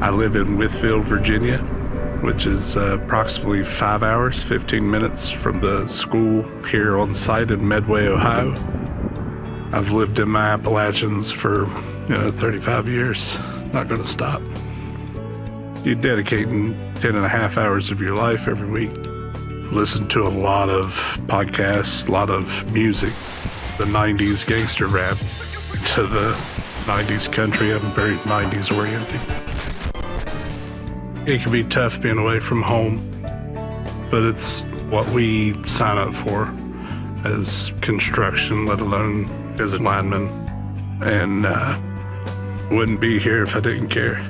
I live in Whitfield, Virginia, which is approximately 5 hours, 15 minutes from the school here on site in Medway, Ohio. I've lived in my Appalachians for 35 years. Not going to stop. You're dedicating 10.5 hours of your life every week. Listen to a lot of podcasts, a lot of music, the 90s gangster rap to the 90s country. I'm very 90s oriented. It can be tough being away from home, but it's what we sign up for as construction, let alone as a lineman, and wouldn't be here if I didn't care.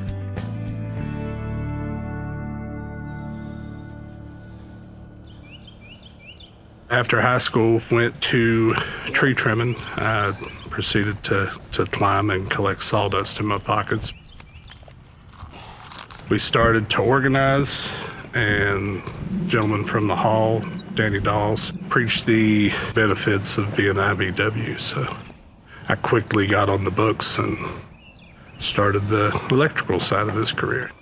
After high school, went to tree trimming. I proceeded to climb and collect sawdust in my pockets. We started to organize, and a gentleman from the hall, Danny Dawes, preached the benefits of being IBEW. So I quickly got on the books and started the electrical side of this career.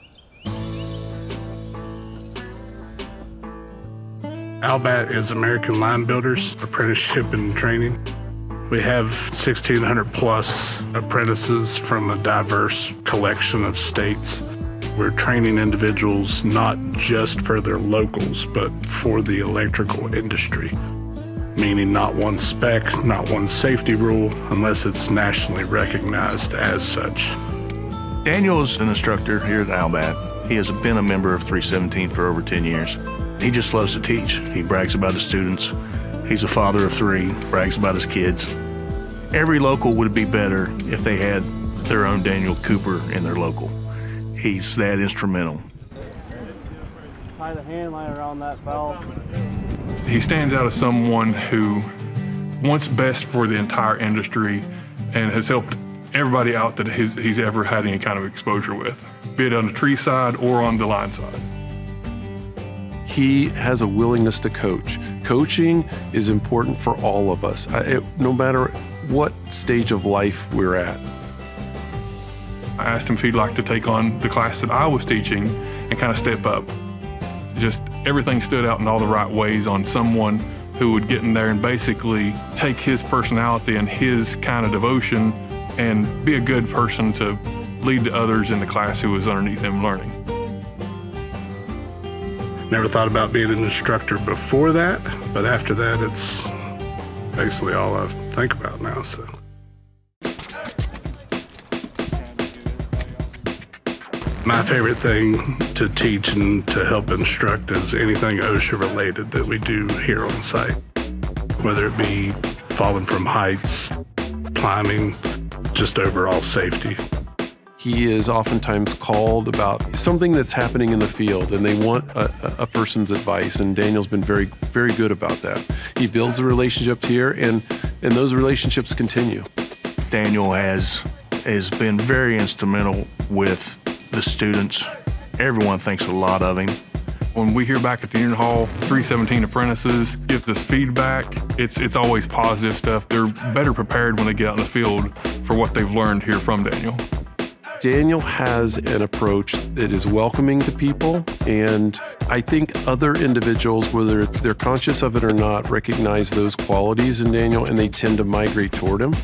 ALBAT is American Line Builders Apprenticeship and Training. We have 1,600 plus apprentices from a diverse collection of states. We're training individuals not just for their locals, but for the electrical industry, meaning not one spec, not one safety rule, unless it's nationally recognized as such. Daniel is an instructor here at ALBAT. He has been a member of 317 for over 10 years. He just loves to teach. He brags about his students. He's a father of 3, brags about his kids. Every local would be better if they had their own Daniel Cooper in their local. He's that instrumental. Tie the hand line around that belt. He stands out as someone who wants best for the entire industry and has helped everybody out that he's ever had any kind of exposure with, be it on the tree side or on the line side. He has a willingness to coach. Coaching is important for all of us, no matter what stage of life we're at. I asked him if he'd like to take on the class that I was teaching and kind of step up. Just everything stood out in all the right ways on someone who would get in there and basically take his personality and his kind of devotion and be a good person to lead the others in the class who was underneath him learning. Never thought about being an instructor before that, but after that, it's basically all I think about now. So. My favorite thing to teach and to help instruct is anything OSHA related that we do here on site, whether it be falling from heights, climbing, just overall safety. He is oftentimes called about something that's happening in the field, and they want a person's advice, and Daniel's been very, very good about that. He builds a relationship here, and those relationships continue. Daniel has been very instrumental with the students. Everyone thinks a lot of him. When we hear back at the Union Hall, 317 apprentices gives us feedback. It's always positive stuff. They're better prepared when they get out in the field for what they've learned here from Daniel. Daniel has an approach that is welcoming to people, and I think other individuals, whether they're conscious of it or not, recognize those qualities in Daniel, and they tend to migrate toward him.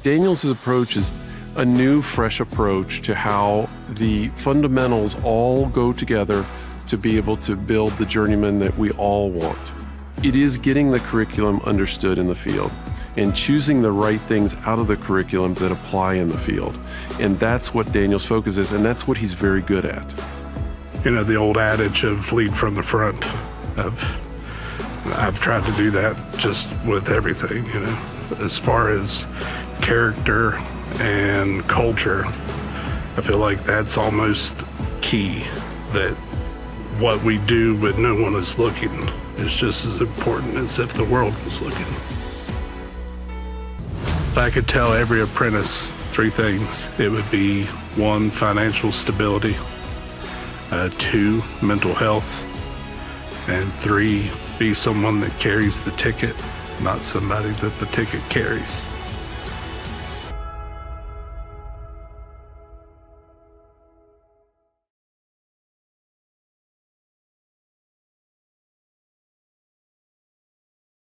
Daniel's approach is a new, fresh approach to how the fundamentals all go together to be able to build the journeyman that we all want. It is getting the curriculum understood in the field and choosing the right things out of the curriculum that apply in the field. And that's what Daniel's focus is, and that's what he's very good at. You know, the old adage of lead from the front. I've tried to do that just with everything, you know, as far as character and culture. I feel like that's almost key, that what we do when no one is looking is just as important as if the world was looking. If I could tell every apprentice 3 things, it would be 1, financial stability, 2, mental health, And 3, be someone that carries the ticket, not somebody that the ticket carries.